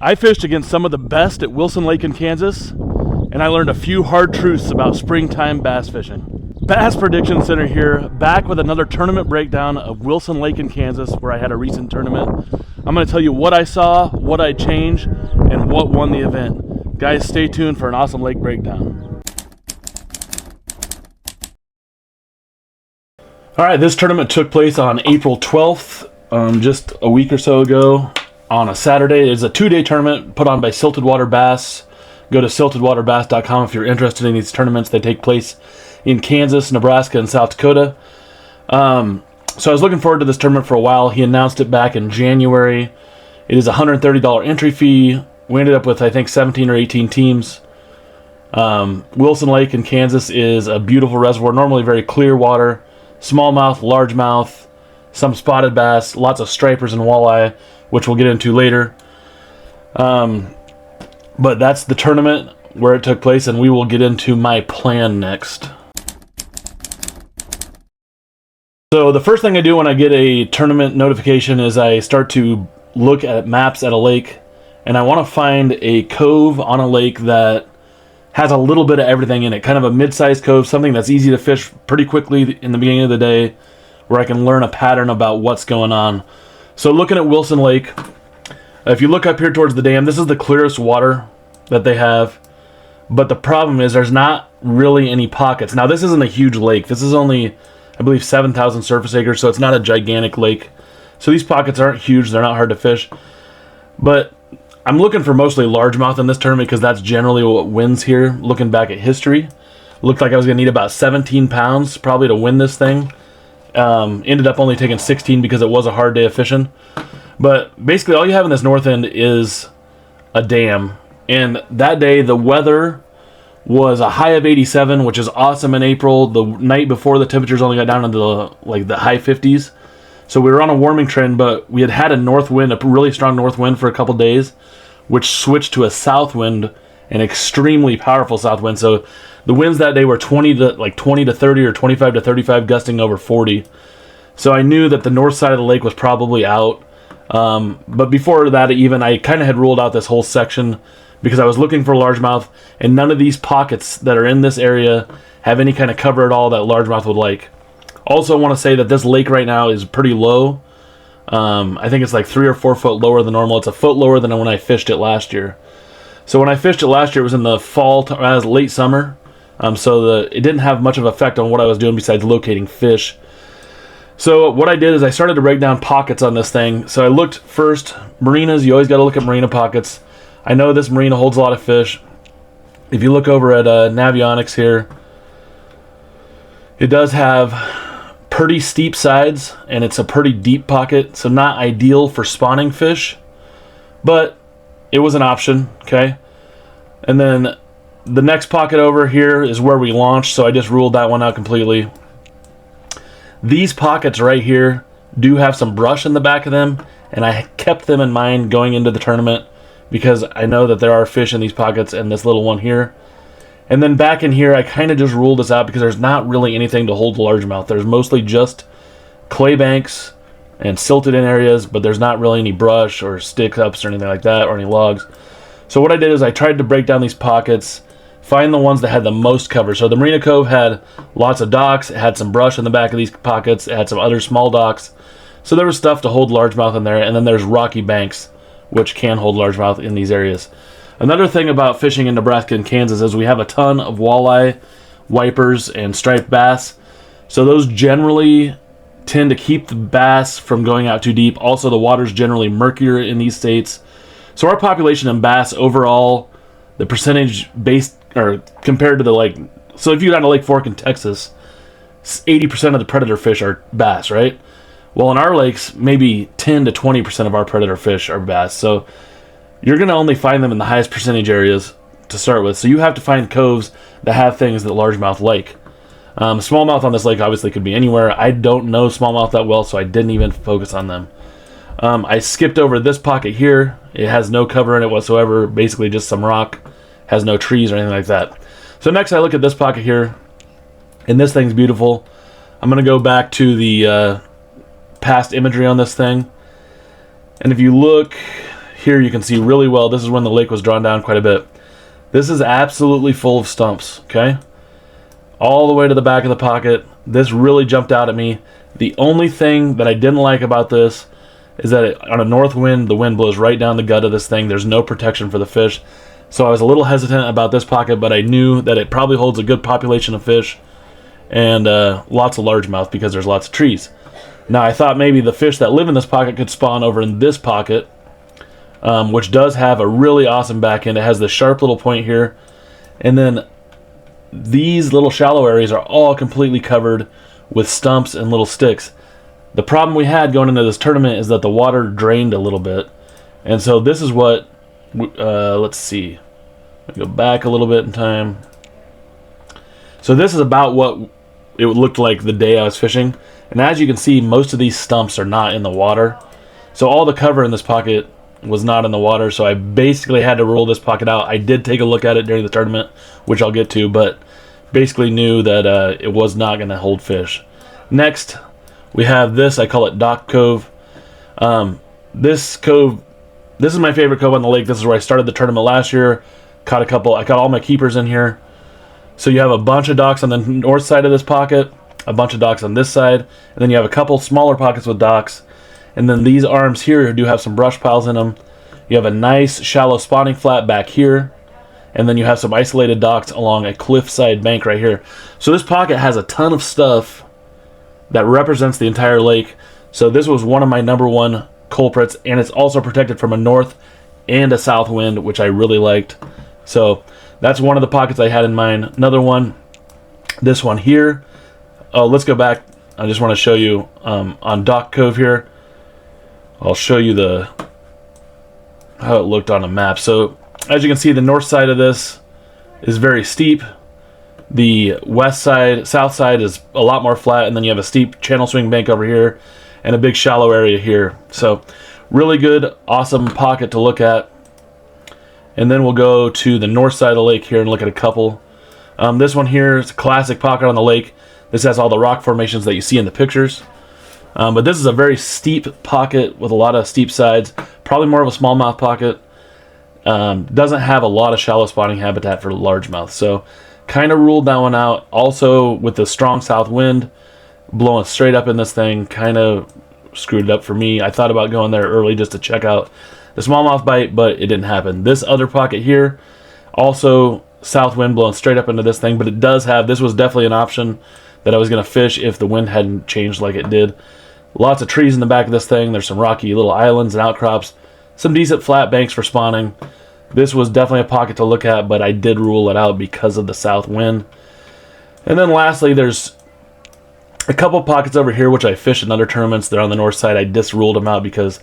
I fished against some of the best at Wilson Lake in Kansas, and I learned a few hard truths about springtime bass fishing. Bass Prediction Center here, back with another tournament breakdown of Wilson Lake in Kansas, where I had a recent tournament. I'm going to tell you what I saw, what I changed, and what won the event. Guys, stay tuned for an awesome lake breakdown. All right, this tournament took place on April 12th, just a week or so ago, on a Saturday. It's a two-day tournament put on by Silted Water Bass. Go to siltedwaterbass.com if you're interested in these tournaments. They take place in Kansas, Nebraska, and South Dakota. So I was looking forward to this tournament for a while. He announced it back in January. It is a $130 entry fee. We ended up with, I think, 17 or 18 teams. Wilson Lake in Kansas is a beautiful reservoir, normally very clear water, smallmouth, largemouth, some spotted bass, lots of stripers and walleye, which we'll get into later. But that's the tournament where it took place, and we will get into my plan next. So the first thing I do when I get a tournament notification is I start to look at maps at a lake, and I want to find a cove on a lake that has a little bit of everything in it, kind of a mid-sized cove, something that's easy to fish pretty quickly in the beginning of the day, where I can learn a pattern about what's going on. So looking at Wilson Lake, if you look up here towards the dam, this is the clearest water that they have, but the problem is there's not really any pockets. Now, this isn't a huge lake. This is only, I believe, 7,000 surface acres, so it's not a gigantic lake. So these pockets aren't huge. They're not hard to fish. But I'm looking for mostly largemouth in this tournament because that's generally what wins here. Looking back at history, looked like I was going to need about 17 pounds probably to win this thing. Ended up only taking 16 because it was a hard day of fishing. But basically all you have in this north end is a dam. And that day the weather was a high of 87, which is awesome in April. The night before, the temperatures only got down into the high 50s. So we were on a warming trend, but we had a north wind, a really strong north wind for a couple days, which switched to a south wind, an extremely powerful south wind. So the winds that day were 20 to 30 or 25 to 35, gusting over 40. So I knew that the north side of the lake was probably out. But before that, even I kind of had ruled out this whole section because I was looking for largemouth, and none of these pockets that are in this area have any kind of cover at all that largemouth would like. Also, I want to say that this lake right now is pretty low. I think it's like 3 or 4 foot lower than normal. It's a foot lower than when I fished it last year. So when I fished it last year, it was in the fall, late summer. So it didn't have much of an effect on what I was doing besides locating fish. So what I did is I started to break down pockets on this thing. So I looked first, marinas. You always got to look at marina pockets. I know this marina holds a lot of fish. If you look over at Navionics here, it does have pretty steep sides, and it's a pretty deep pocket, so not ideal for spawning fish, but it was an option, okay? And then the next pocket over here is where we launched, so I just ruled that one out completely. These pockets right here do have some brush in the back of them, and I kept them in mind going into the tournament because I know that there are fish in these pockets and this little one here. And then back in here, I kind of just ruled this out because there's not really anything to hold largemouth. There's mostly just clay banks and silted in areas, but there's not really any brush or stick ups or anything like that, or any logs. So what I did is I tried to break down these pockets, find the ones that had the most cover. So the Marina Cove had lots of docks, it had some brush in the back of these pockets, it had some other small docks. So there was stuff to hold largemouth in there, and then there's rocky banks, which can hold largemouth in these areas. Another thing about fishing in Nebraska and Kansas is we have a ton of walleye, wipers, and striped bass. So those generally tend to keep the bass from going out too deep. Also, the water's generally murkier in these states. So our population in bass overall, the percentage based or compared to the lake. So if you go down to Lake Fork in Texas, 80% of the predator fish are bass, right? Well, in our lakes, maybe 10 to 20% of our predator fish are bass. So you're going to only find them in the highest percentage areas to start with. So you have to find coves that have things that largemouth like. Smallmouth on this lake obviously could be anywhere. I don't know smallmouth that well, so I didn't even focus on them. I skipped over this pocket here. It has no cover in it whatsoever, basically just some rock, has no trees or anything like that. So next I look at this pocket here, and this thing's beautiful. I'm going to go back to the past imagery on this thing. And if you look here you can see really well. This is when the lake was drawn down quite a bit. This is absolutely full of stumps, okay? All the way to the back of the pocket. This really jumped out at me. The only thing that I didn't like about this is that on a north wind, the wind blows right down the gut of this thing. There's no protection for the fish. So I was a little hesitant about this pocket, but I knew that it probably holds a good population of fish and lots of largemouth because there's lots of trees. Now I thought maybe the fish that live in this pocket could spawn over in this pocket, which does have a really awesome back end. It has this sharp little point here, and then these little shallow areas are all completely covered with stumps and little sticks. The problem we had going into this tournament is that the water drained a little bit, and so this is what let's see, go back a little bit in time. So this is about what it looked like the day I was fishing, and as you can see, most of these stumps are not in the water, so all the cover in this pocket was not in the water, so I basically had to roll this pocket out. I did take a look at it during the tournament, which I'll get to, but basically knew that it was not going to hold fish. Next, we have this. I call it Dock Cove. This cove, this is my favorite cove on the lake. This is where I started the tournament last year. Caught a couple. I caught all my keepers in here. So you have a bunch of docks on the north side of this pocket, a bunch of docks on this side, and then you have a couple smaller pockets with docks. And then these arms here do have some brush piles in them. You have a nice shallow spawning flat back here, and then you have some isolated docks along a cliffside bank right here. So this pocket has a ton of stuff that represents the entire lake. So this was one of my #1 culprits, and it's also protected from a north and a south wind, which I really liked. So that's one of the pockets I had in mind. Another one, this one here. Oh, let's go back. I just want to show you on Dock Cove here. I'll show you how it looked on a map. So as you can see, the north side of this is very steep. The south side is a lot more flat, and then you have a steep channel swing bank over here and a big shallow area here. So really good, awesome pocket to look at. And then we'll go to the north side of the lake here and look at a couple. This one here is a classic pocket on the lake. This has all the rock formations that you see in the pictures. But this is a very steep pocket with a lot of steep sides. Probably more of a smallmouth pocket. Doesn't have a lot of shallow spawning habitat for largemouth. So kind of ruled that one out. Also with the strong south wind blowing straight up in this thing, kind of screwed it up for me. I thought about going there early just to check out the smallmouth bite, but it didn't happen. This other pocket here, also south wind blowing straight up into this thing, but it does have, this was definitely an option that I was going to fish if the wind hadn't changed like it did. Lots of trees in the back of this thing. There's some rocky little islands and outcrops. Some decent flat banks for spawning. This was definitely a pocket to look at, but I did rule it out because of the south wind. And then lastly, there's a couple pockets over here which I fished in other tournaments. They're on the north side. I just ruled them out because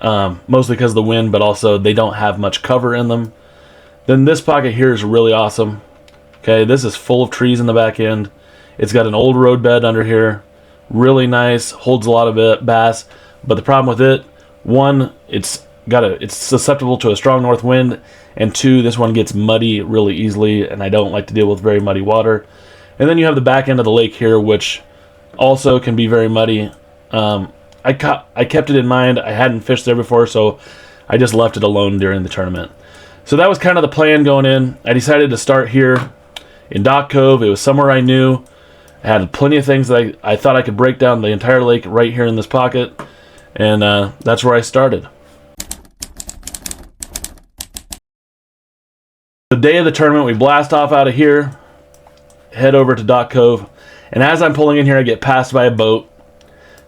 mostly because of the wind, but also they don't have much cover in them. Then this pocket here is really awesome. Okay, this is full of trees in the back end. It's got an old road bed under here. Really nice, holds a lot of bass. But the problem with it, one, it's susceptible to a strong north wind, and two, this one gets muddy really easily, and I don't like to deal with very muddy water. And then you have the back end of the lake here, which also can be very muddy. I kept it in mind. I hadn't fished there before, so I just left it alone during the tournament. So that was kind of the plan going in. I decided to start here in Dock Cove. It was somewhere I knew. I had plenty of things that I thought I could break down the entire lake right here in this pocket, and that's where I started. The day of the tournament, we blast off out of here, head over to Dock Cove, and as I'm pulling in here, I get passed by a boat.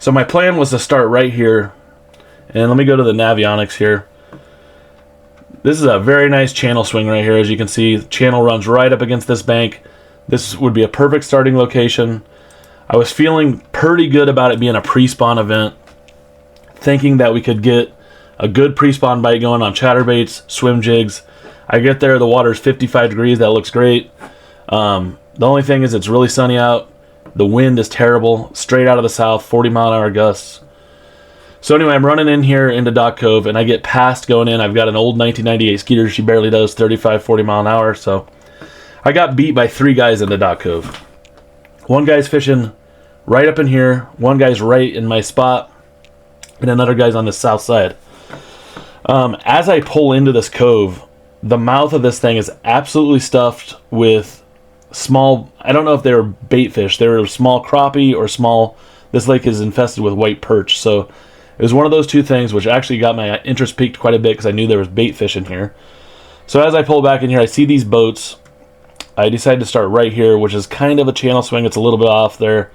So my plan was to start right here, and let me go to the Navionics here. This is a very nice channel swing right here. As you can see, the channel runs right up against this bank. This would be a perfect starting location. I was feeling pretty good about it being a pre-spawn event, thinking that we could get a good pre-spawn bite going on chatterbaits, swim jigs. I get there, the water's 55 degrees, that looks great. The only thing is it's really sunny out. The wind is terrible, straight out of the south, 40-mile-an-hour gusts. So anyway, I'm running in here into Dock Cove, and I get past going in. I've got an old 1998 Skeeter. She barely does 35, 40 mile an hour, so I got beat by 3 guys into Dock Cove. One guy's fishing right up in here, one guy's right in my spot, and another guy's on the south side. As I pull into this cove, the mouth of this thing is absolutely stuffed with small, I don't know if they're bait fish. They're small crappie or small, this lake is infested with white perch. So it was one of those two things, which actually got my interest piqued quite a bit because I knew there was bait fish in here. So as I pull back in here, I see these boats. I decided to start right here, which is kind of a channel swing. It's a little bit off there.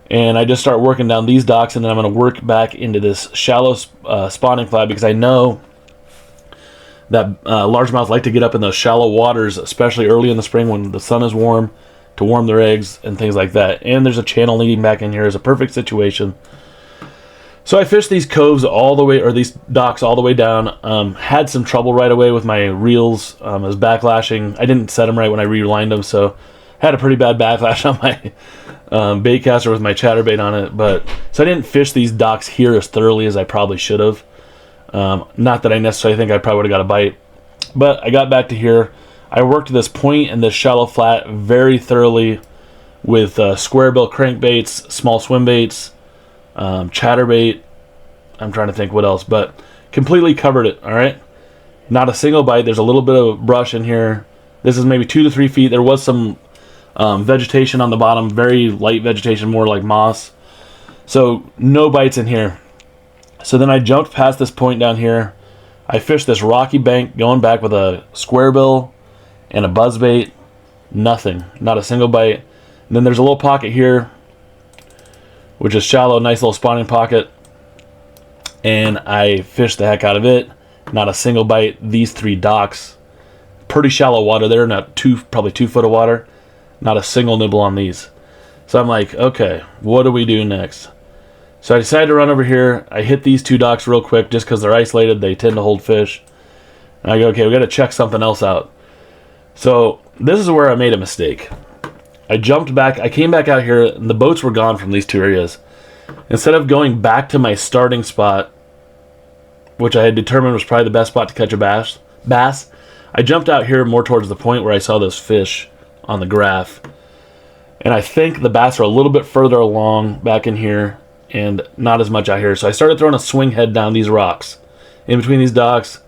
And I just start working down these docks, and then I'm going to work back into this shallow spawning flat because I know that largemouth like to get up in those shallow waters, especially early in the spring when the sun is warm, to warm their eggs and things like that. And there's a channel leading back in here. It's a perfect situation. So I fished these coves all the way, or these docks all the way down. Had some trouble right away with my reels. I was backlashing. I didn't set them right when I relined them, so had a pretty bad backlash on my bait caster with my chatterbait on it. But so I didn't fish these docks here as thoroughly as I probably should have. Not that I necessarily think I probably would have got a bite, but I got back to here. I worked this point and this shallow flat very thoroughly with square bill crankbaits, small swim baits, chatterbait. I'm trying to think what else, but completely covered it. All right, not a single bite. There's a little bit of brush in here. This is maybe 2 to 3 feet. There was some vegetation on the bottom, very light vegetation, more like moss. So no bites in here. So then I jumped past this point down here. I fished this rocky bank going back with a square bill and a buzzbait. Nothing, not a single bite. And then there's a little pocket here, which is shallow, nice little spawning pocket. And I fished the heck out of it. Not a single bite. These 3 docks, pretty shallow water there, not probably 2 foot of water. Not a single nibble on these. So I'm like, okay, what do we do next? So I decided to run over here. I hit these 2 docks real quick just because they're isolated. They tend to hold fish. And I go, okay, we got to check something else out. So this is where I made a mistake. I jumped back. I came back out here, and the boats were gone from these 2 areas. Instead of going back to my starting spot, which I had determined was probably the best spot to catch a bass, I jumped out here more towards the point where I saw those fish on the graph. And I think the bass are a little bit further along back in here and not as much out here. So I started throwing a swing head down these rocks in between these docks,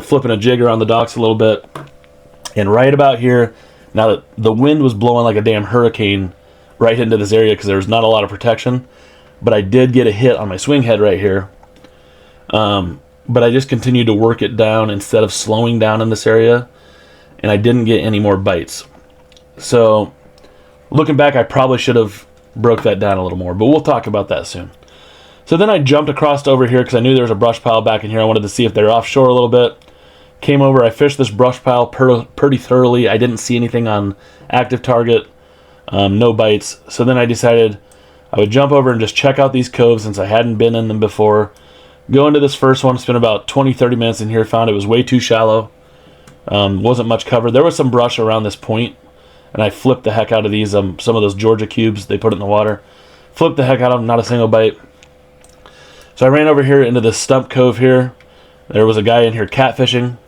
flipping a jig around the docks a little bit. And right about here, now that the wind was blowing like a damn hurricane right into this area because there was not a lot of protection, but I did get a hit on my swing head right here. But I just continued to work it down instead of slowing down in this area, and I didn't get any more bites. So looking back, I probably should have broke that down a little more, but we'll talk about that soon. So then I jumped across over here because I knew there was a brush pile back in here. I wanted to see if they're offshore a little bit. Came over, I fished this brush pile pretty thoroughly. I didn't see anything on active target, no bites. So then I decided I would jump over and just check out these coves since I hadn't been in them before. Go into this first one, spent about 20-30 minutes in here, found it was way too shallow. Wasn't much covered. There was some brush around this point, and I flipped the heck out of these. Some of those Georgia cubes, they put it in the water. Flipped the heck out of them, not a single bite. So I ran over here into this stump cove here. There was a guy in here catfishing,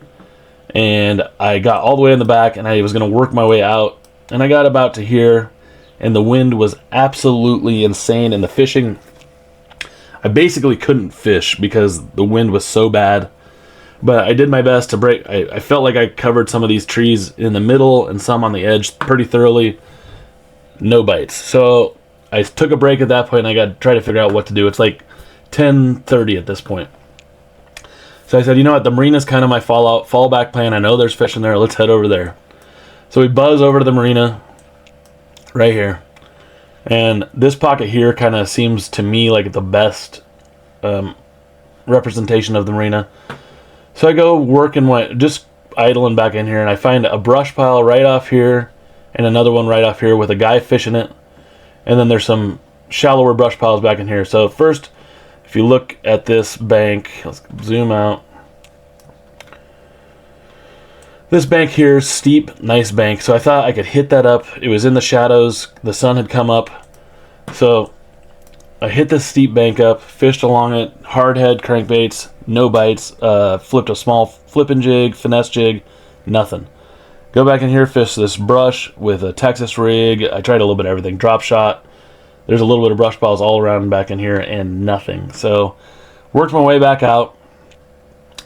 and I got all the way in the back, and I was going to work my way out. And I got about to here, and the wind was absolutely insane, and the fishing, I basically couldn't fish because the wind was so bad. But I did my best to break. I felt like I covered some of these trees in the middle and some on the edge pretty thoroughly. No bites. So I took a break at that point, and I got to try to figure out what to do. It's like 10:30 at this point. So I said, you know what, the marina's kind of my fallback plan. I know there's fish in there. Let's head over there. So we buzz over to the marina right here. And this pocket here kind of seems to me like the best representation of the marina. So I go working, just idling back in here, and I find a brush pile right off here and another one right off here with a guy fishing it. And then there's some shallower brush piles back in here. So first, if you look at this bank, let's zoom out. This bank here is steep, nice bank. So I thought I could hit that up. It was in the shadows. The sun had come up. So I hit this steep bank up, fished along it, hard head crankbaits, no bites, flipped a small flipping jig, finesse jig, nothing. Go back in here, fish this brush with a Texas rig. I tried a little bit of everything, drop shot. There's a little bit of brush piles all around back in here and nothing. So worked my way back out.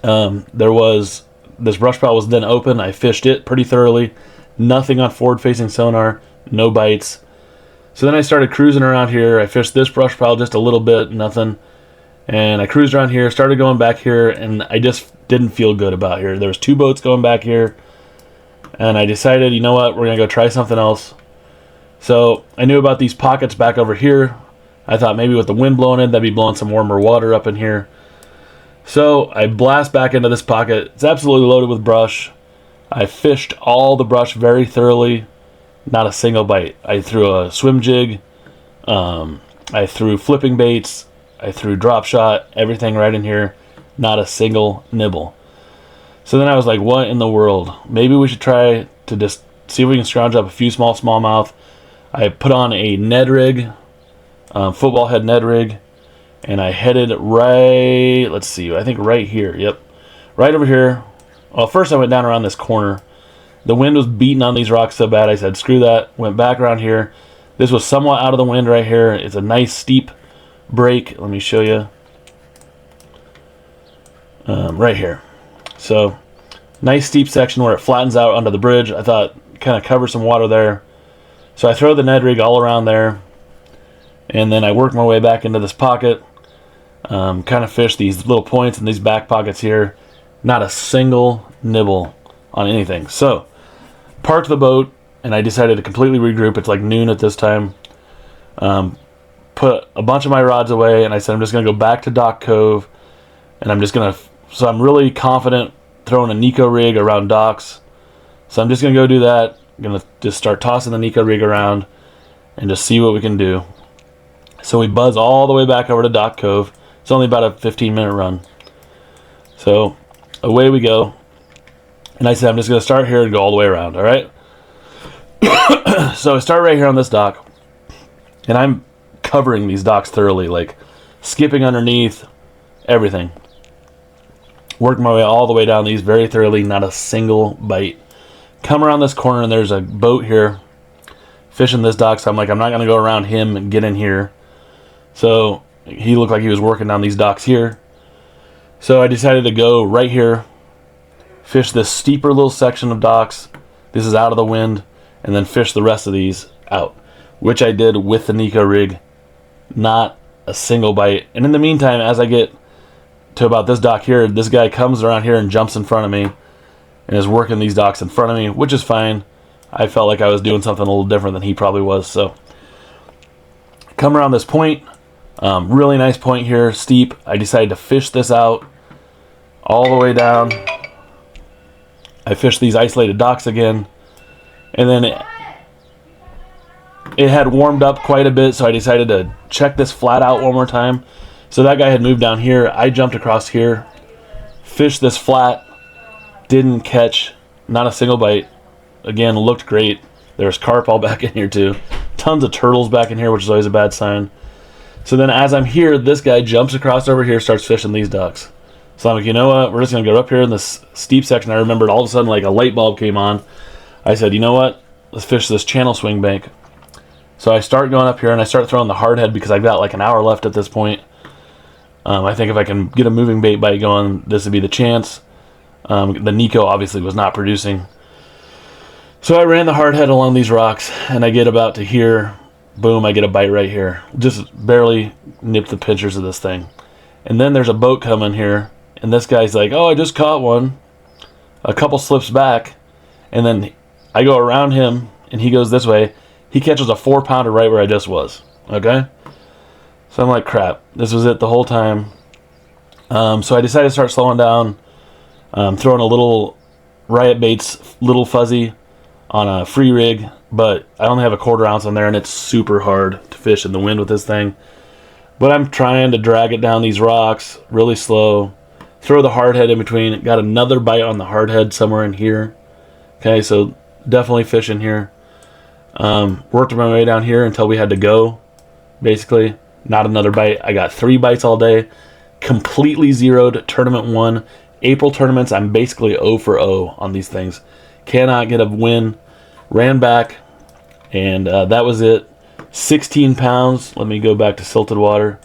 There was this brush pile was then open. I fished it pretty thoroughly. Nothing on forward-facing sonar. No bites. So then I started cruising around here. I fished this brush pile just a little bit, nothing. And I cruised around here, started going back here, and I just didn't feel good about here. There was 2 boats going back here, and I decided, you know what, we're going to go try something else. So I knew about these pockets back over here. I thought maybe with the wind blowing in, that'd be blowing some warmer water up in here. So I blast back into this pocket. It's absolutely loaded with brush. I fished all the brush very thoroughly. Not a single bite. I threw a swim jig. I threw flipping baits. I threw drop shot. Everything right in here. Not a single nibble. So then I was like, what in the world? Maybe we should try to just see if we can scrounge up a few smallmouth. I put on a Ned rig. Football head Ned rig. And I headed right, let's see, I think right here. Yep. Right over here. Well, first I went down around this corner. The wind was beating on these rocks so bad, I said, screw that. Went back around here. This was somewhat out of the wind right here. It's a nice steep break. Let me show you. Right here. So, nice steep section where it flattens out under the bridge. I thought, kind of cover some water there. So I throw the Ned rig all around there. And then I work my way back into this pocket. Kind of fish these little points in these back pockets here. Not a single nibble on anything. So, parked the boat, and I decided to completely regroup. It's like noon at this time. Put a bunch of my rods away, and I said I'm just going to go back to Dock Cove, and I'm just going to... So I'm really confident throwing a Nico rig around docks. So I'm just going to go do that. I'm going to just start tossing the Nico rig around and just see what we can do. So we buzz all the way back over to Dock Cove. It's only about a 15-minute run. So away we go. And I said, I'm just going to start here and go all the way around, all right? So I start right here on this dock. And I'm covering these docks thoroughly, like skipping underneath, everything. Working my way all the way down these very thoroughly, not a single bite. Come around this corner and there's a boat here fishing this dock. So I'm like, I'm not going to go around him and get in here. So he looked like he was working down these docks here. So I decided to go right here, fish this steeper little section of docks. This is out of the wind. And then fish the rest of these out, which I did with the Nico rig. Not a single bite. And in the meantime, as I get to about this dock here, this guy comes around here and jumps in front of me and is working these docks in front of me, which is fine. I felt like I was doing something a little different than he probably was. So come around this point. Really nice point here, steep. I decided to fish this out all the way down. I fished these isolated docks again. And then it had warmed up quite a bit, so I decided to check this flat out one more time. So that guy had moved down here. I jumped across here, fished this flat, didn't catch not a single bite. Again, looked great. There's carp all back in here too. Tons of turtles back in here, which is always a bad sign. So then as I'm here, this guy jumps across over here, starts fishing these ducks. So I'm like, you know what? We're just going to go up here in this steep section. I remembered all of a sudden like a light bulb came on. I said, you know what? Let's fish this channel swing bank. So I start going up here and I start throwing the hard head because I've got like an hour left at this point. I think if I can get a moving bait bite going, this would be the chance. The Nico obviously was not producing. So I ran the hard head along these rocks and I get about to here. Boom, I get a bite right here. Just barely nipped the pinchers of this thing. And then there's a boat coming here. And this guy's like, oh, I just caught one. A couple slips back. And then I go around him and he goes this way. He catches a 4-pounder right where I just was. Okay? So I'm like, crap. This was it the whole time. So I decided to start slowing down. Throwing a little Riot Baits, little fuzzy on a free rig. But I only have a 1/4 ounce on there and it's super hard to fish in the wind with this thing. But I'm trying to drag it down these rocks really slow. Throw the hard head in between. Got another bite on the hard head somewhere in here. Okay, so definitely fishing here. Worked my way down here until we had to go. Basically, not another bite. I got 3 bites all day. Completely zeroed tournament 1. April tournaments, I'm basically 0 for 0 on these things. Cannot get a win. Ran back, and that was it. 16 pounds. Let me go back to silted water.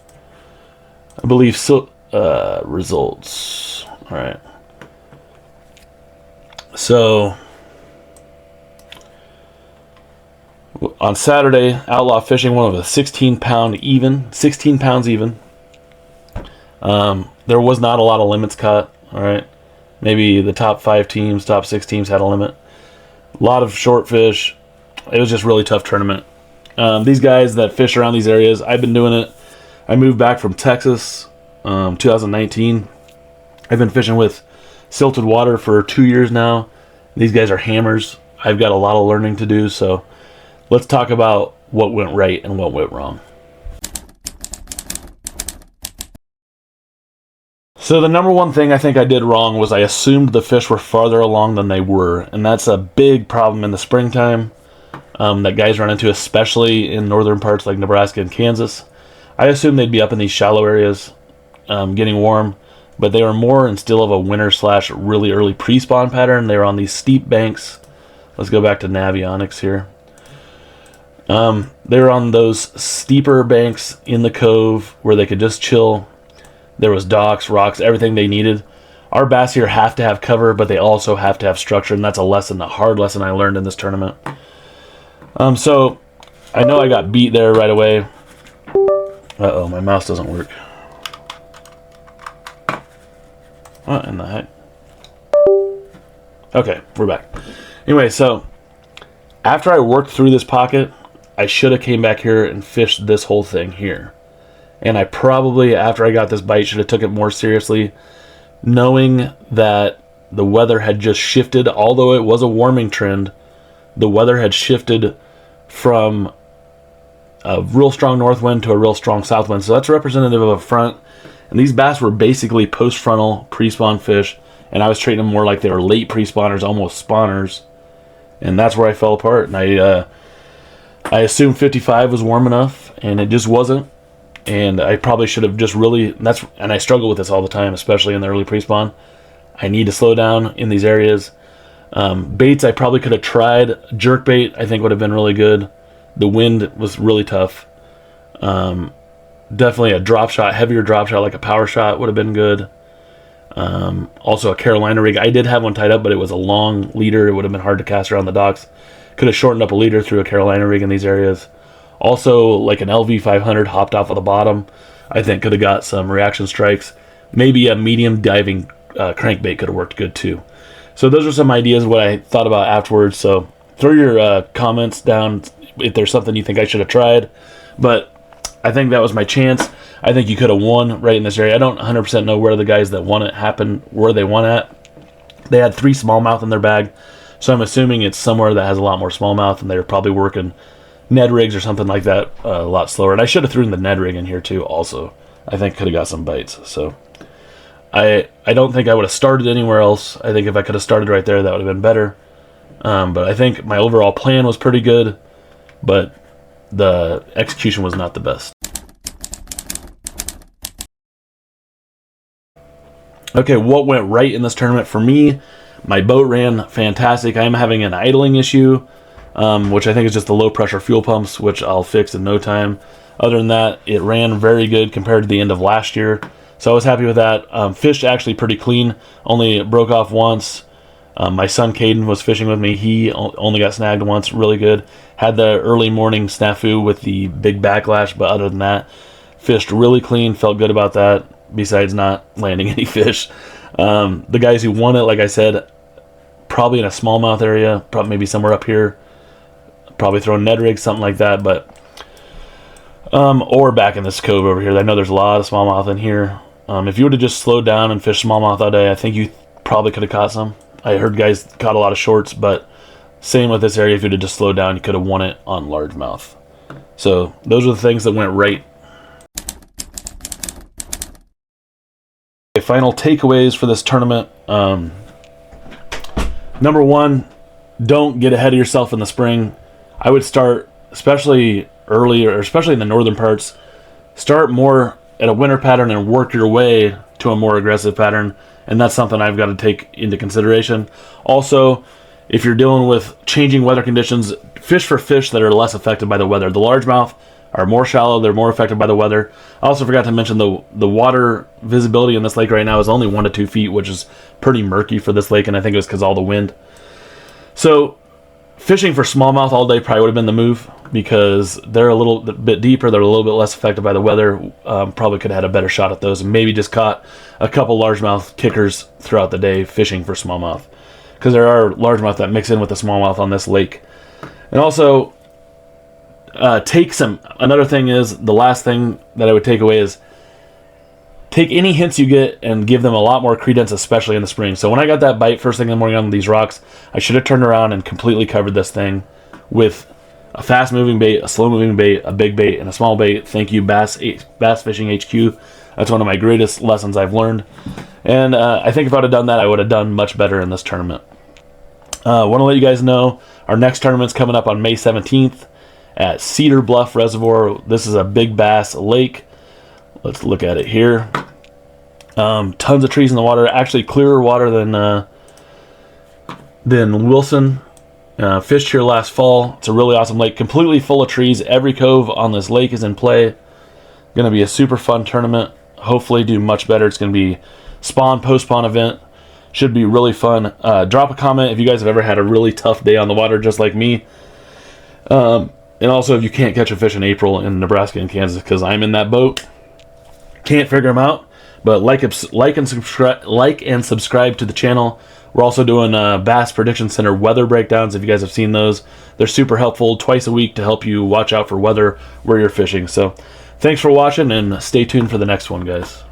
I believe results. All right. So on Saturday, outlaw fishing, one of a 16 pounds even. There was not a lot of limits caught. All right, maybe the top 5 teams, top 6 teams had a limit. A lot of short fish. It was just a really tough tournament. These guys that fish around these areas, I've been doing it. I moved back from Texas 2019. I've been fishing with silted water for 2 years now. These guys are hammers. I've got a lot of learning to do, so let's talk about what went right and what went wrong. So the number one thing I think I did wrong was I assumed the fish were farther along than they were, and that's a big problem in the springtime that guys run into, especially in northern parts like Nebraska and Kansas. I assumed they'd be up in these shallow areas getting warm, but they were more in still of a winter / really early pre-spawn pattern. They were on these steep banks. Let's go back to Navionics here. They were on those steeper banks in the cove where they could just chill. There was docks, rocks, everything they needed. Our bass here have to have cover, but they also have to have structure, and that's a hard lesson I learned in this tournament. So I know I got beat there right away. Uh-oh, my mouse doesn't work. What in the heck? Okay, we're back. Anyway, so after I worked through this pocket, I should have came back here and fished this whole thing here. And I probably, after I got this bite, should have took it more seriously, knowing that the weather had just shifted. Although it was a warming trend, the weather had shifted from a real strong north wind to a real strong south wind. So that's representative of a front. And these bass were basically post-frontal pre-spawn fish, and I was treating them more like they were late pre-spawners, almost spawners. And that's where I fell apart. And I assumed 55 was warm enough, and it just wasn't. And I probably should have just really, and I struggle with this all the time, especially in the early pre-spawn. I need to slow down in these areas. Baits I probably could have tried. Jerk bait I think would have been really good. The wind was really tough. Definitely a drop shot, heavier drop shot like a power shot would have been good. Also a Carolina rig. I did have one tied up, but it was a long leader. It would have been hard to cast around the docks. Could have shortened up a leader through a Carolina rig in these areas. Also, like an LV 500 hopped off of the bottom. I think could have got some reaction strikes. Maybe a medium diving crankbait could have worked good too. So those are some ideas of what I thought about afterwards. So throw your comments down if there's something you think I should have tried. But I think that was my chance. I think you could have won right in this area. I don't 100% know where the guys that won it happened, where they won at. They had 3 smallmouth in their bag. So I'm assuming it's somewhere that has a lot more smallmouth, and they're probably working Ned rigs or something like that a lot slower. And I should have thrown the Ned rig in here too also. I think could have got some bites. So I don't think I would have started anywhere else. I think if I could have started right there, that would have been better. But I think my overall plan was pretty good, but the execution was not the best. Okay, what went right in this tournament? For me, my boat ran fantastic. I am having an idling issue, which I think is just the low pressure fuel pumps, which I'll fix in no time. Other than that, it ran very good compared to the end of last year. So I was happy with that. Fished actually pretty clean, only broke off once. My son Caden was fishing with me. He only got snagged once, really good. Had the early morning snafu with the big backlash, but other than that, fished really clean, felt good about that, besides not landing any fish. The guys who won it, like I said, probably in a smallmouth area, probably maybe somewhere up here, probably throwing Ned rigs, something like that, but or back in this cove over here. I know there's a lot of smallmouth in here. If you would have just slowed down and fished smallmouth all day, I think you probably could have caught some. I heard guys caught a lot of shorts, but same with this area. If you'd have just slowed down, you could have won it on largemouth. So those are the things that went right. Okay, final takeaways for this tournament. Number one, don't get ahead of yourself in the spring. I would start, especially early, or especially in the northern parts, start more at a winter pattern and work your way to a more aggressive pattern. And that's something I've got to take into consideration. Also, if you're dealing with changing weather conditions, fish for fish that are less affected by the weather. The largemouth are more shallow. They're more affected by the weather. I also forgot to mention the water visibility in this lake right now is only 1 to 2 feet, which is pretty murky for this lake, and I think it was because all the wind. So fishing for smallmouth all day probably would have been the move, because they're a little bit deeper. They're a little bit less affected by the weather. Probably could have had a better shot at those, and maybe just caught a couple largemouth kickers throughout the day fishing for smallmouth, because there are largemouth that mix in with the smallmouth on this lake. And also, another thing is, the last thing that I would take away is take any hints you get and give them a lot more credence, especially in the spring. So when I got that bite first thing in the morning on these rocks, I should have turned around and completely covered this thing with a fast moving bait, a slow moving bait, a big bait, and a small bait. Thank you, Bass Fishing HQ. That's one of my greatest lessons I've learned. And I think if I would have done that, I would have done much better in this tournament. I want to let you guys know our next tournament's coming up on May 17th at Cedar Bluff Reservoir. This is a big bass lake. Let's look at it here. Tons of trees in the water. Actually, clearer water than Wilson. Fished here last fall. It's a really awesome lake, completely full of trees. Every cove on this lake is in play. Going to be a super fun tournament. Hopefully do much better. It's going to be spawn, post-spawn event. Should be really fun. Drop a comment if you guys have ever had a really tough day on the water just like me. And also if you can't catch a fish in April in Nebraska and Kansas, because I'm in that boat. Can't figure them out. But like and subscribe to the channel. We're also doing Bass Prediction Center weather breakdowns. If you guys have seen those, they're super helpful twice a week to help you watch out for weather where you're fishing. So thanks for watching, and stay tuned for the next one, guys.